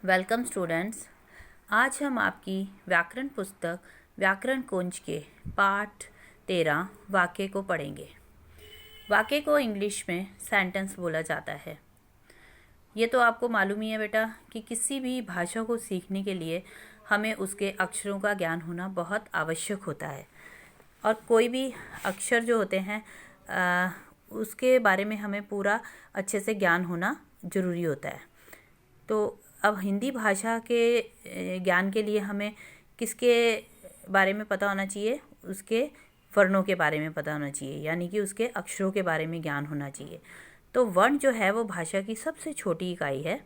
Welcome students. आज हम आपकी व्याकरण पुस्तक व्याकरण कुंज के पाठ 13 वाक्य को पढ़ेंगे। वाक्य को इंग्लिश में सेंटेंस बोला जाता है। ये तो आपको मालूम ही है बेटा कि किसी भी भाषा को सीखने के लिए हमें उसके अक्षरों का ज्ञान होना बहुत आवश्यक होता है, और कोई भी अक्षर जो होते हैं उसके बारे में हमें पूरा अच्छे से ज्ञान होना ज़रूरी होता है। तो अब हिंदी भाषा के ज्ञान के लिए हमें किसके बारे में पता होना चाहिए? उसके वर्णों के बारे में पता होना चाहिए, यानी कि उसके अक्षरों के बारे में ज्ञान होना चाहिए। तो वर्ण जो है वो भाषा की सबसे छोटी इकाई है,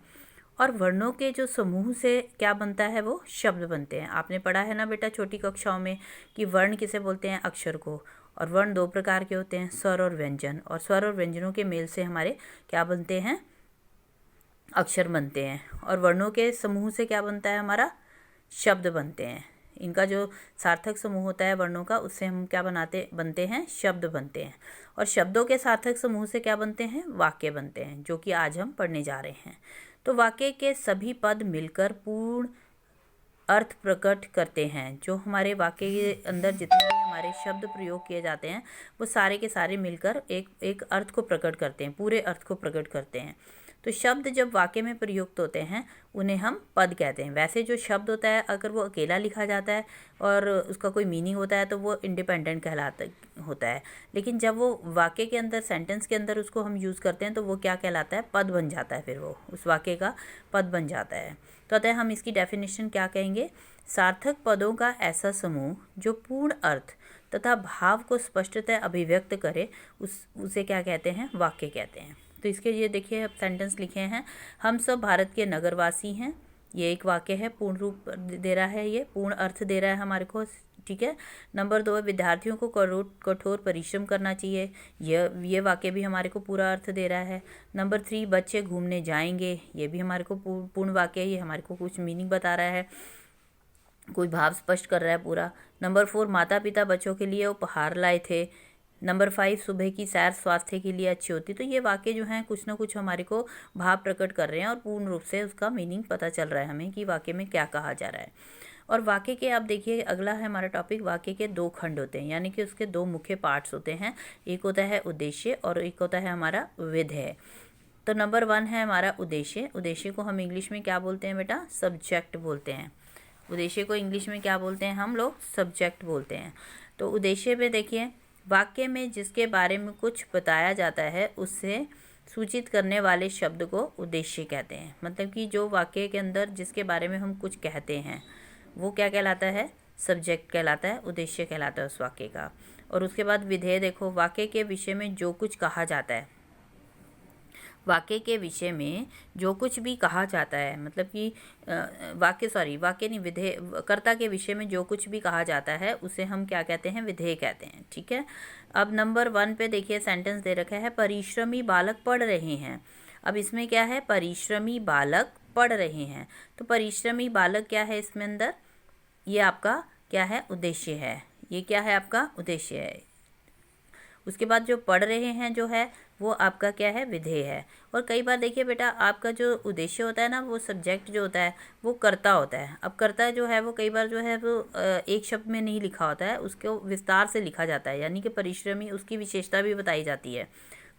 और वर्णों के जो समूह से क्या बनता है वो शब्द बनते हैं। आपने पढ़ा है ना बेटा छोटी कक्षाओं में कि वर्ण किसे बोलते हैं? अक्षर को। और वर्ण दो प्रकार के होते हैं, स्वर और व्यंजन, और स्वर और व्यंजनों के मेल से हमारे क्या बनते हैं? अक्षर बनते हैं। और वर्णों के समूह से क्या बनता है? हमारा शब्द बनते हैं। इनका जो सार्थक समूह होता है वर्णों का, उससे हम क्या बनते हैं? शब्द बनते हैं। और शब्दों के सार्थक समूह से क्या बनते हैं? वाक्य बनते हैं, जो कि आज हम पढ़ने जा रहे हैं। तो वाक्य के सभी पद मिलकर पूर्ण अर्थ प्रकट करते हैं। जो हमारे वाक्य के अंदर जितने भी हमारे शब्द प्रयोग किए जाते हैं वो सारे के सारे मिलकर एक अर्थ को प्रकट करते हैं, पूरे अर्थ को प्रकट करते हैं। तो शब्द जब वाक्य में प्रयुक्त होते हैं उन्हें हम पद कहते हैं। वैसे जो शब्द होता है अगर वो अकेला लिखा जाता है और उसका कोई मीनिंग होता है तो वो इंडिपेंडेंट कहलाता होता है, लेकिन जब वो वाक्य के अंदर, सेंटेंस के अंदर उसको हम यूज़ करते हैं तो वो क्या कहलाता है? पद बन जाता है। फिर वो उस वाक्य का पद बन जाता है। तो अतः हम इसकी डेफिनेशन क्या कहेंगे? सार्थक पदों का ऐसा समूह जो पूर्ण अर्थ तथा भाव को स्पष्टतः अभिव्यक्त करे उसे क्या कहते हैं? वाक्य कहते हैं। तो इसके ये देखिए अब सेंटेंस लिखे हैं। हम सब भारत के नगरवासी हैं। ये एक वाक्य है, पूर्ण रूप दे रहा है, ये पूर्ण अर्थ दे रहा है हमारे को, ठीक है। नंबर 2, विद्यार्थियों को कठोर परिश्रम करना चाहिए। ये वाक्य भी हमारे को पूरा अर्थ दे रहा है। नंबर 3, बच्चे घूमने जाएंगे। ये भी हमारे को पूर्ण वाक्य है, ये हमारे को कुछ मीनिंग बता रहा है, कोई भाव स्पष्ट कर रहा है पूरा। नंबर 4, माता पिता बच्चों के लिए उपहार लाए थे। नंबर 5, सुबह की सैर स्वास्थ्य के लिए अच्छी होती। तो ये वाक्य जो हैं कुछ ना कुछ हमारे को भाव प्रकट कर रहे हैं और पूर्ण रूप से उसका मीनिंग पता चल रहा है हमें कि वाक्य में क्या कहा जा रहा है। और वाक्य के आप देखिए अगला है हमारा टॉपिक, वाक्य के दो खंड होते हैं, यानी कि उसके दो मुख्य पार्ट्स होते हैं। एक होता है उद्देश्य और एक होता है हमारा विधेय। तो नंबर 1 है हमारा उद्देश्य। उद्देश्य को हम इंग्लिश में क्या बोलते हैं बेटा? सब्जेक्ट बोलते हैं। उद्देश्य को इंग्लिश में क्या बोलते हैं हम लोग? सब्जेक्ट बोलते हैं। तो उद्देश्य पे देखिए, वाक्य में जिसके बारे में कुछ बताया जाता है उससे सूचित करने वाले शब्द को उद्देश्य कहते हैं। मतलब कि जो वाक्य के अंदर जिसके बारे में हम कुछ कहते हैं वो क्या कहलाता है? सब्जेक्ट कहलाता है, उद्देश्य कहलाता है उस वाक्य का। और उसके बाद विधेय देखो, वाक्य के विषय में जो कुछ कहा जाता है, वाक्य के विषय में जो कुछ भी कहा जाता है, मतलब कि वाक्य नहीं, विधेय, कर्ता के विषय में जो कुछ भी कहा जाता है उसे हम क्या कहते हैं? विधेय कहते हैं, ठीक है। अब नंबर 1 पे देखिए सेंटेंस दे रखा है, परिश्रमी बालक पढ़ रहे हैं। अब इसमें क्या है? परिश्रमी बालक पढ़ रहे हैं। तो परिश्रमी बालक क्या है इसमें अंदर? ये आपका क्या है? उद्देश्य है। ये क्या है? आपका उद्देश्य है। उसके बाद जो पढ़ रहे हैं जो है वो आपका क्या है? विधेय है। और कई बार देखिए बेटा, आपका जो उद्देश्य होता है ना, वो सब्जेक्ट जो होता है वो कर्ता होता है। अब कर्ता जो है वो कई बार जो है वो एक शब्द में नहीं लिखा होता है, उसको विस्तार से लिखा जाता है, यानी कि परिश्रमी, उसकी विशेषता भी बताई जाती है।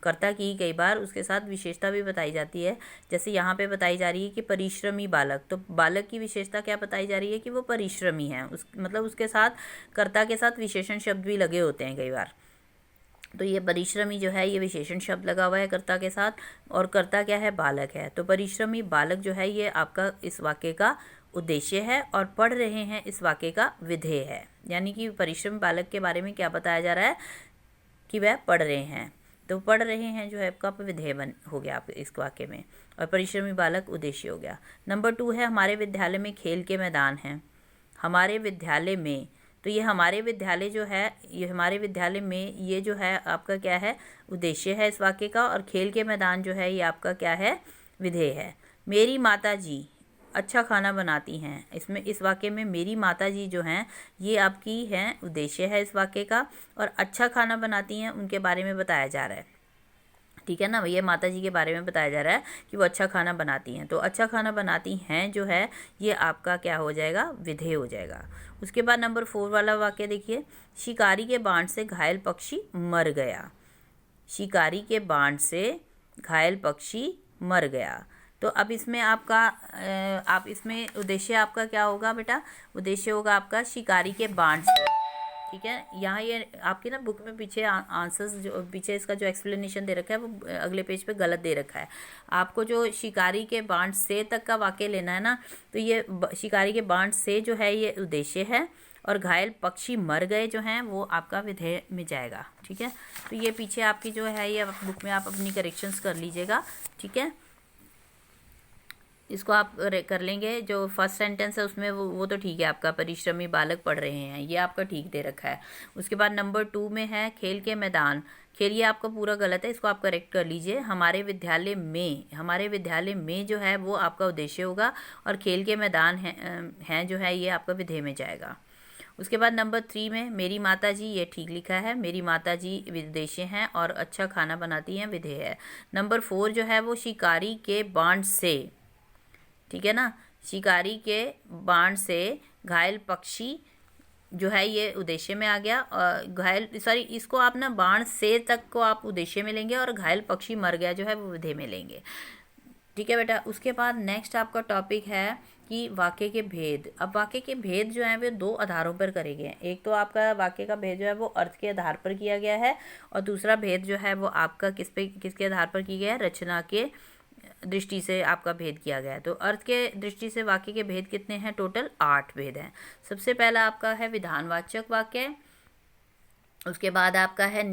कर्ता की कई बार उसके साथ विशेषता भी बताई जाती है। जैसे यहाँ पे बताई जा रही है कि परिश्रमी बालक, तो बालक की विशेषता क्या बताई जा रही है? कि वो परिश्रमी है। मतलब उसके साथ, कर्ता के साथ विशेषण शब्द भी लगे होते हैं कई बार। तो ये परिश्रमी जो है ये विशेषण शब्द लगा हुआ है कर्ता के साथ, और कर्ता क्या है? बालक है। तो परिश्रमी बालक जो है ये आपका इस वाक्य का उद्देश्य है, और पढ़ रहे हैं इस वाक्य का विधेय है। यानी कि परिश्रमी बालक के बारे में क्या बताया जा रहा है? कि वह पढ़ रहे हैं। तो पढ़ रहे हैं जो है आपका विधेय हो गया आप इस वाक्य में, और परिश्रमी बालक उद्देश्य हो गया। नंबर 2 है, हमारे विद्यालय में खेल के मैदान हैं। हमारे विद्यालय में, तो ये हमारे विद्यालय जो है, ये हमारे विद्यालय में, ये जो है आपका क्या है? उद्देश्य है इस वाक्य का। और खेल के मैदान जो है ये आपका क्या है? विधेय है। मेरी माता जी अच्छा खाना बनाती हैं। इसमें इस वाक्य में मेरी माता जी जो हैं ये आपकी हैं, उद्देश्य है इस वाक्य का, और अच्छा खाना बनाती हैं उनके बारे में बताया जा रहा है। ठीक है ना। ये माता जी के बारे में बताया जा रहा है कि वो अच्छा खाना बनाती हैं। तो अच्छा खाना बनाती हैं जो है ये आपका क्या हो जाएगा, विधेय हो जाएगा। उसके बाद नंबर 4 वाला वाक्य देखिए, शिकारी के बाण से घायल पक्षी मर गया। शिकारी के बाण से घायल पक्षी मर गया। तो अब इसमें आपका आप इसमें उद्देश्य आपका क्या होगा बेटा, उद्देश्य होगा आपका शिकारी के बाण से। ठीक है, यहाँ ये आपकी ना बुक में पीछे आंसर्स जो पीछे इसका जो एक्सप्लेनेशन दे रखा है वो अगले पेज पे गलत दे रखा है। आपको जो शिकारी के बाण से तक का वाक्य लेना है ना, तो ये शिकारी के बाण से जो है ये उद्देश्य है, और घायल पक्षी मर गए जो हैं वो आपका विधेय में जाएगा। ठीक है, तो ये पीछे आपकी जो है ये बुक में आप अपनी करेक्शंस कर लीजिएगा। ठीक है, इसको आप कर लेंगे। जो फर्स्ट सेंटेंस है उसमें वो तो ठीक है, आपका परिश्रमी बालक पढ़ रहे हैं, ये आपका ठीक दे रखा है। उसके बाद नंबर 2 में है खेल के मैदान। खेल ये आपका पूरा गलत है, इसको आप करेक्ट कर लीजिए। हमारे विद्यालय में जो है वो आपका उद्देश्य होगा, और खेल के मैदान है जो है ये आपका विधेय में जाएगा। उसके बाद नंबर 3 में मेरी माता जी, ये ठीक लिखा है, मेरी माता जी विदेशी हैं और अच्छा खाना बनाती हैं, विधेय है। नंबर 4 जो है वो शिकारी के बाण से, ठीक है ना, शिकारी के बाण से घायल पक्षी जो है ये उद्देश्य में आ गया। और घायल इसको आप ना बाण से तक को आप उद्देश्य में लेंगे, और घायल पक्षी मर गया जो है वो विधेय में लेंगे। ठीक है बेटा, उसके बाद नेक्स्ट आपका टॉपिक है कि वाक्य के भेद। अब वाक्य के भेद जो हैं वे 2 आधारों पर करे गए हैं। एक तो आपका वाक्य का भेद जो है वो अर्थ के आधार पर किया गया है, और दूसरा भेद जो है वो आपका किसके आधार पर किया गया है, रचना के दृष्टि से आपका भेद किया गया है। तो अर्थ के दृष्टि से वाक्य के भेद कितने हैं, टोटल 8 भेद हैं। सबसे पहला आपका है विधानवाचक वाक्य, उसके बाद आपका है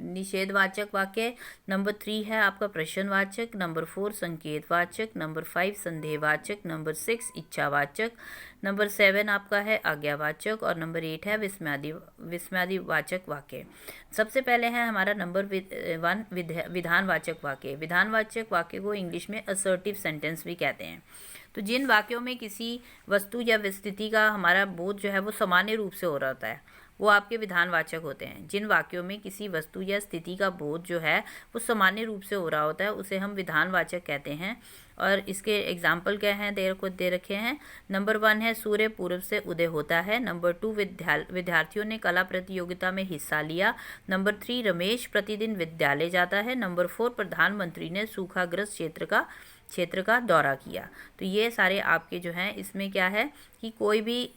निषेधवाचक वाक्य, नंबर 3 है आपका प्रश्नवाचक, नंबर 4 संकेतवाचक, नंबर 5 संदेहवाचक, नंबर 6 इच्छावाचक, नंबर 7 आपका है आज्ञावाचक, और नंबर 8 है विस्मयादिवाचक वाक्य। सबसे पहले है हमारा नंबर 1 विधानवाचक वाक्य। विधानवाचक वाक्य को इंग्लिश में असर्टिव सेंटेंस भी कहते हैं। तो जिन वाक्यों में किसी वस्तु या स्थिति का हमारा बोध जो है वो सामान्य रूप से हो रहा होता है, वो आपके विधानवाचक होते हैं। जिन वाक्यों में किसी वस्तु या स्थिति का बोध जो है वो सामान्य रूप से हो रहा होता है उसे हम विधानवाचक कहते हैं। और इसके एग्जाम्पल क्या हैं, दे रखे हैं। नंबर 1 है सूर्य पूर्व से उदय होता है। नंबर 2 विद्यार्थियों ने कला प्रतियोगिता में हिस्सा लिया। नंबर 3 रमेश प्रतिदिन विद्यालय जाता है। नंबर 4 प्रधानमंत्री ने सूखाग्रस्त क्षेत्र का दौरा किया। तो ये सारे आपके जो हैं इसमें क्या है कि कोई भी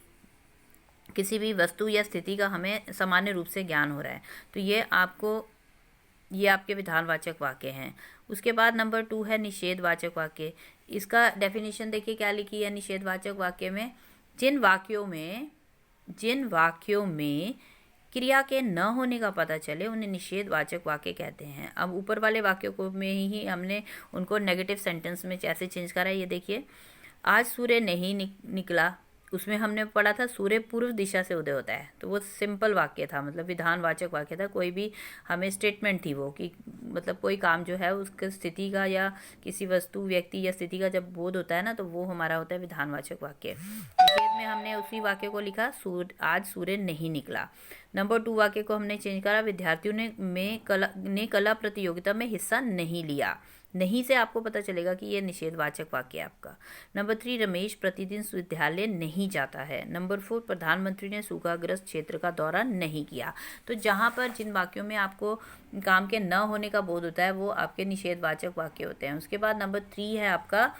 किसी भी वस्तु या स्थिति का हमें सामान्य रूप से ज्ञान हो रहा है, तो ये आपके विधानवाचक वाक्य हैं। उसके बाद नंबर 2 है निषेधवाचक वाक्य। इसका डेफिनेशन देखिए क्या लिखी है निषेधवाचक वाक्य में, जिन वाक्यों में क्रिया के न होने का पता चले उन्हें निषेधवाचक वाक्य कहते हैं। अब ऊपर वाले वाक्यों को में ही हमने उनको नेगेटिव सेंटेंस में कैसे चेंज करा है, ये देखिए। आज सूर्य नहीं निकला, उसमें हमने पढ़ा था सूर्य पूर्व दिशा से उदय होता है, तो वो सिंपल वाक्य था, मतलब विधानवाचक वाक्य था। कोई भी हमें स्टेटमेंट थी वो कि मतलब कोई काम जो है उसके स्थिति का या किसी वस्तु व्यक्ति या स्थिति का जब बोध होता है ना, तो वो हमारा होता है विधानवाचक वाक्य। निषेध में हमने उसी वाक्य को लिखा आज सूर्य नहीं निकला। नंबर 2 वाक्य को हमने चेंज करा, विद्यार्थियों ने कला प्रतियोगिता में हिस्सा नहीं लिया। नहीं से आपको पता चलेगा कि ये निषेधवाचक वाक्य है आपका। नंबर 3 रमेश प्रतिदिन विद्यालय नहीं जाता है। नंबर 4 प्रधानमंत्री ने सूखाग्रस्त क्षेत्र का दौरा नहीं किया। तो जहाँ पर जिन वाक्यों में आपको काम के न होने का बोध होता है वो आपके निषेधवाचक वाक्य होते हैं। उसके बाद नंबर 3 है आपका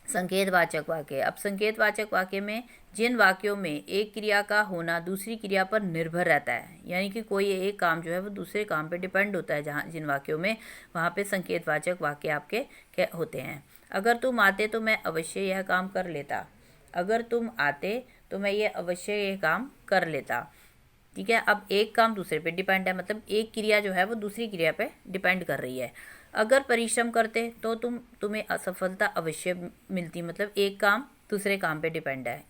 संकेतवाचक वाक्य। अब संकेतवाचक वाक्य में जिन वाक्यों में एक क्रिया का होना दूसरी क्रिया पर निर्भर रहता है, यानी कि कोई एक काम जो है वो दूसरे काम पे डिपेंड होता है, जहाँ जिन वाक्यों में वहाँ पे संकेतवाचक वाक्य आपके होते हैं। अगर तुम आते तो मैं अवश्य यह काम कर लेता। अगर तुम आते तो मैं ये अवश्य यह काम कर लेता। ठीक है, अब एक काम दूसरे पे डिपेंड है, मतलब एक क्रिया जो है वो दूसरी क्रिया पे डिपेंड कर रही है। अगर परिश्रम करते तो तुम्हें असफलता अवश्य मिलती, मतलब एक काम दूसरे काम पे डिपेंड है।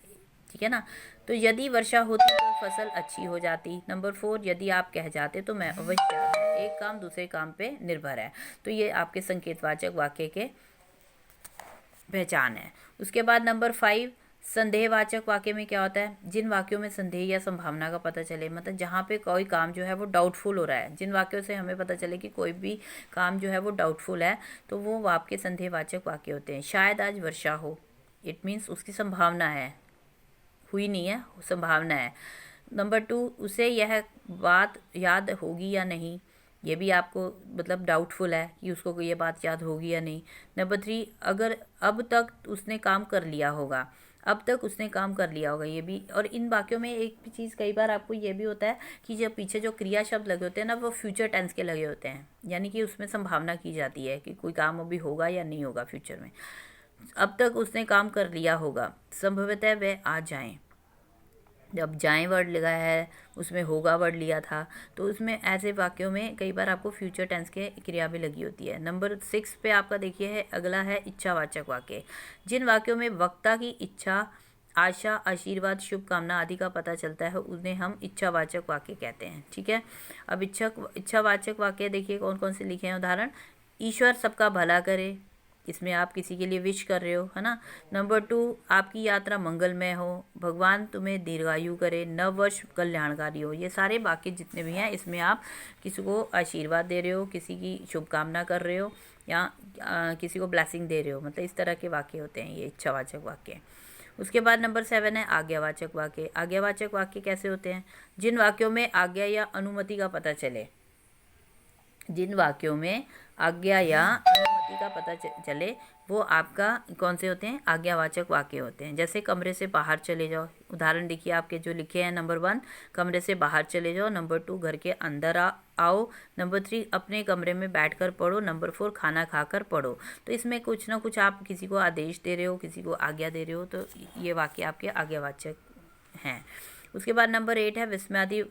ठीक है ना। तो यदि वर्षा होती तो फसल अच्छी हो जाती। नंबर 4 यदि आप कह जाते तो मैं अवश्य आता। एक काम दूसरे काम पे निर्भर है। तो ये आपके संकेतवाचक वाक्य के पहचान है। उसके बाद नंबर 5 संदेहवाचक वाक्य में क्या होता है, जिन वाक्यों में संदेह या संभावना का पता चले, मतलब जहाँ पे कोई काम जो है वो डाउटफुल हो रहा है, जिन वाक्यों से हमें पता चले कि कोई भी काम जो है वो डाउटफुल है, तो वो आपके संदेहवाचक वाक्य होते हैं। शायद आज वर्षा हो, इट मीन्स उसकी संभावना है, हुई नहीं है, संभावना है। नंबर 2, उसे यह बात याद होगी या नहीं, ये भी आपको मतलब डाउटफुल है कि उसको ये बात याद होगी या नहीं। नंबर 3, अगर अब तक उसने काम कर लिया होगा, अब तक उसने काम कर लिया होगा, ये भी। और इन वाक्यों में एक चीज़ कई बार आपको ये भी होता है कि जब पीछे जो क्रिया शब्द लगे होते हैं ना, वो फ्यूचर टेंस के लगे होते हैं, यानी कि उसमें संभावना की जाती है कि कोई काम अभी होगा या नहीं होगा फ्यूचर में। अब तक उसने काम कर लिया होगा, संभवतः वह आ जाएं। जब जाएं वर्ड लगा है, उसमें होगा वर्ड लिया था, तो उसमें ऐसे वाक्यों में कई बार आपको फ्यूचर टेंस के क्रिया भी लगी होती है। नंबर 6 पे आपका देखिए है, अगला है इच्छावाचक वाक्य। जिन वाक्यों में वक्ता की इच्छा, आशा, आशीर्वाद, शुभकामना आदि का पता चलता है, उन्हें हम इच्छावाचक वाक्य कहते हैं। ठीक है, अब इच्छावाचक वाक्य देखिए कौन कौन से लिखे हैं उदाहरण। ईश्वर सबका भला करे, इसमें आप किसी के लिए विश कर रहे हो, है ना। नंबर 2, आपकी यात्रा मंगलमय हो, भगवान तुम्हें दीर्घायु करे, नव वर्ष कल्याणकारी हो। ये सारे वाक्य जितने भी हैं, इसमें आप किसी को आशीर्वाद दे रहे हो, किसी की शुभकामना कर रहे हो, या किसी को ब्लेसिंग दे रहे हो, मतलब इस तरह के वाक्य होते हैं ये इच्छावाचक वाक्य। उसके बाद नंबर 7 है आज्ञावाचक वाक्य। आज्ञावाचक वाक्य कैसे होते हैं, जिन वाक्यों में आज्ञा या अनुमति का पता चले, जिन वाक्यों में आज्ञा या अनुमति का पता चले, वो आपका कौन से होते हैं, आज्ञावाचक वाक्य होते हैं। जैसे कमरे से बाहर चले जाओ, उदाहरण देखिए आपके जो लिखे हैं। नंबर 1, कमरे से बाहर चले जाओ। नंबर 2, घर के अंदर आओ। नंबर 3, अपने कमरे में बैठकर पढ़ो। नंबर 4, खाना खाकर पढ़ो। तो इसमें कुछ ना कुछ आप किसी को आदेश दे रहे हो, किसी को आज्ञा दे रहे हो, तो ये वाक्य आपके आज्ञावाचक हैं। उसके बाद नंबर 8 है विस्मयादि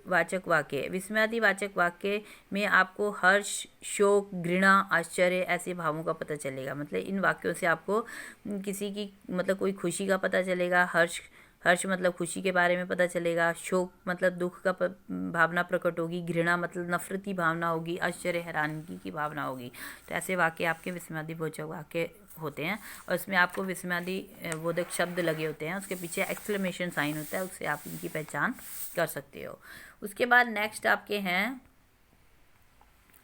वाचक वाक्य। विस्मयादि वाचक वाक्य में आपको हर्ष, शोक, घृणा, आश्चर्य ऐसे भावों का पता चलेगा। मतलब इन वाक्यों से आपको किसी की मतलब कोई खुशी का पता चलेगा, हर्ष मतलब खुशी के बारे में पता चलेगा, शोक मतलब दुख का भावना प्रकट होगी, घृणा मतलब नफरती भावना होगी, आश्चर्य हैरानगी की भावना होगी। तो ऐसे वाक्य आपके विस्मयादि वाचक वाक्य होते हैं। और इसमें आपको विस्मयादि बोधक शब्द लगे होते हैं, उसके पीछे एक्सक्लेमेशन साइन होता है, उससे आप इनकी पहचान कर सकते हो। उसके बाद नेक्स्ट आपके हैं,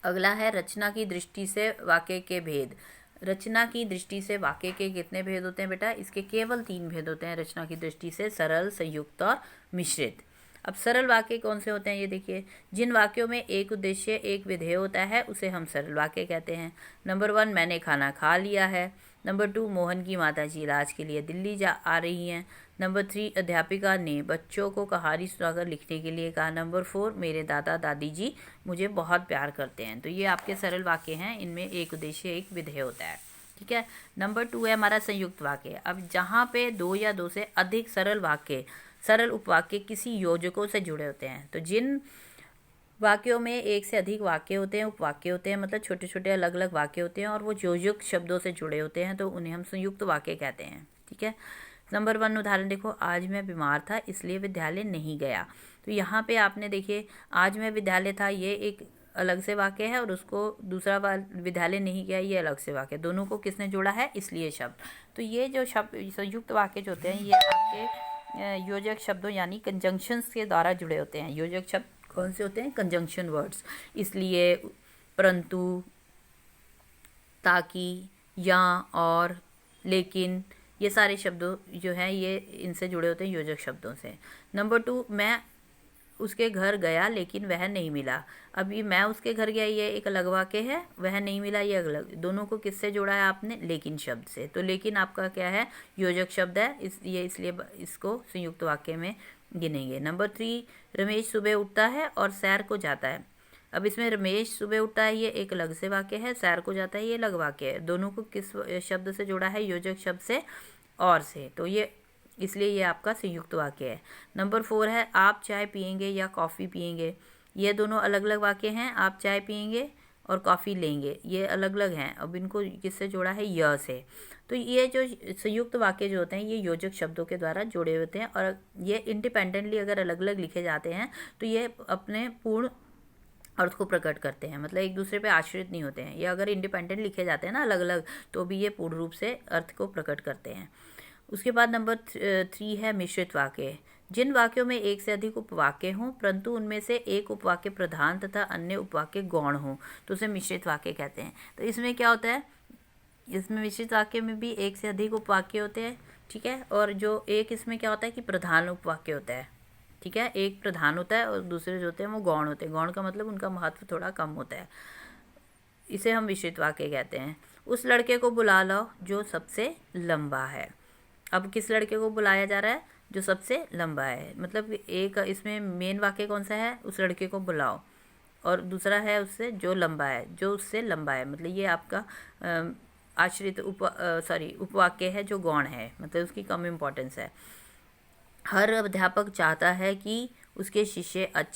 अगला है रचना की दृष्टि से वाक्य के भेद। रचना की दृष्टि से वाक्य के कितने भेद होते हैं बेटा, इसके केवल 3 भेद होते हैं रचना की दृष्टि से, सरल, संयुक्त और मिश्रित। अब सरल वाक्य कौन से होते हैं ये देखिए, जिन वाक्यों में एक उद्देश्य, एक विधेय होता है, उसे हम सरल वाक्य कहते हैं। नंबर 1, मैंने खाना खा लिया है। नंबर 2, मोहन की माताजी इलाज के लिए दिल्ली आ रही हैं। नंबर 3, अध्यापिका ने बच्चों को कहानी सुनाकर लिखने के लिए कहा। नंबर 4, मेरे दादा दादी जी मुझे बहुत प्यार करते हैं। तो ये आपके सरल वाक्य हैं, इनमें एक उद्देश्य, एक विधेय होता है। ठीक है। नंबर 2 है हमारा संयुक्त वाक्य। अब जहाँ पे 2 या 2 से अधिक सरल उपवाक्य किसी योजकों से जुड़े होते हैं, तो जिन वाक्यों में एक से अधिक वाक्य होते हैं, उपवाक्य होते हैं, मतलब छोटे छोटे अलग अलग वाक्य होते हैं और वो योजक शब्दों से जुड़े होते हैं, तो उन्हें हम संयुक्त वाक्य कहते हैं। ठीक है। नंबर 1 उदाहरण देखो, आज मैं बीमार था इसलिए विद्यालय नहीं गया। तो यहाँ पे आपने देखिए, आज मैं विद्यालय था ये एक अलग से वाक्य है, और उसको दूसरा विद्यालय नहीं गया ये अलग से वाक्य, दोनों को किसने जोड़ा है, इसलिए शब्द। तो ये जो शब्द संयुक्त वाक्य जो होते हैं, ये आपके योजक शब्दों यानी कंजंक्शंस के द्वारा जुड़े होते हैं। योजक शब्द कौन से होते हैं, कंजंक्शन वर्ड्स। इसलिए, परंतु, ताकि, या, और, लेकिन, ये सारे शब्द जो हैं ये इनसे जुड़े होते हैं योजक शब्दों से। नंबर 2, मैं उसके घर गया लेकिन वह नहीं मिला। अब ये मैं उसके घर गया ये एक अलग वाक्य है, वह नहीं मिला ये अलग। दोनों को किससे जोड़ा है आपने, लेकिन शब्द से। तो लेकिन आपका क्या है, योजक शब्द है, इसलिए इसको संयुक्त वाक्य में गिनेंगे। नंबर 3, रमेश सुबह उठता है और सैर को जाता है। अब इसमें रमेश सुबह उठता है ये एक अलग से वाक्य है, सैर को जाता है ये अलग वाक्य है। दोनों को किस शब्द से जोड़ा है, योजक शब्द से और से। तो ये इसलिए ये आपका संयुक्त वाक्य है। नंबर 4 है, आप चाय पियेंगे या कॉफ़ी पियेंगे। ये दोनों अलग अलग वाक्य हैं, आप चाय पियेंगे और कॉफ़ी लेंगे, ये अलग अलग हैं। अब इनको किससे जोड़ा है, य से। तो ये जो संयुक्त वाक्य जो होते हैं ये योजक शब्दों के द्वारा जुड़े होते हैं, और ये इंडिपेंडेंटली अगर अलग अलग लिखे जाते हैं तो ये अपने पूर्ण अर्थ को प्रकट करते हैं, मतलब एक दूसरे पे आश्रित नहीं होते हैं। ये अगर इंडिपेंडेंट लिखे जाते हैं ना अलग अलग, तो भी ये पूर्ण रूप से अर्थ को प्रकट करते हैं। उसके बाद नंबर 3 है मिश्रित वाक्य। जिन वाक्यों में एक से अधिक उपवाक्य हों परंतु उनमें से एक उपवाक्य प्रधान तथा अन्य उपवाक्य गौण हों तो उसे मिश्रित वाक्य कहते हैं। तो इसमें क्या होता है, इसमें मिश्रित वाक्य में भी एक से अधिक उपवाक्य होते हैं, ठीक है। और जो एक इसमें क्या होता है कि प्रधान उपवाक्य होता है, ठीक है। एक प्रधान होता है और दूसरे जो होते हैं वो गौण होते हैं। गौण का मतलब उनका महत्व थोड़ा कम होता है, इसे हम मिश्रित वाक्य कहते हैं। उस लड़के को बुला लो जो सबसे लंबा है। अब किस लड़के को बुलाया जा रहा है, जो सबसे लंबा है। मतलब एक इसमें मेन वाक्य कौन सा है, उस लड़के को बुलाओ, और दूसरा है उससे जो लंबा है, जो उससे लंबा है। मतलब ये आपका आश्रित उपवाक्य है जो गौण है, मतलब उसकी कम इम्पोर्टेंस है। हर अध्यापक चाहता है कि उसके शिष्य अच्छे